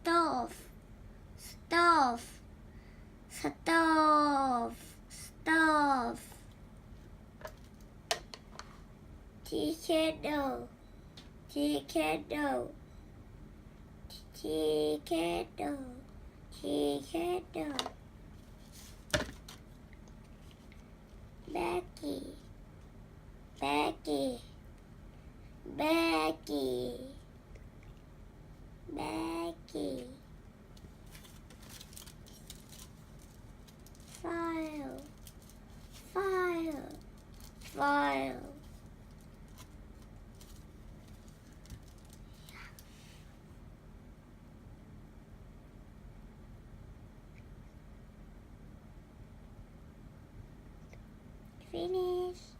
stove, stove, stove, stove. Tea kettle, tea kettle, tea kettle, tea kettle. Becky, Becky, Becky, Becky. File, file, file. Finish.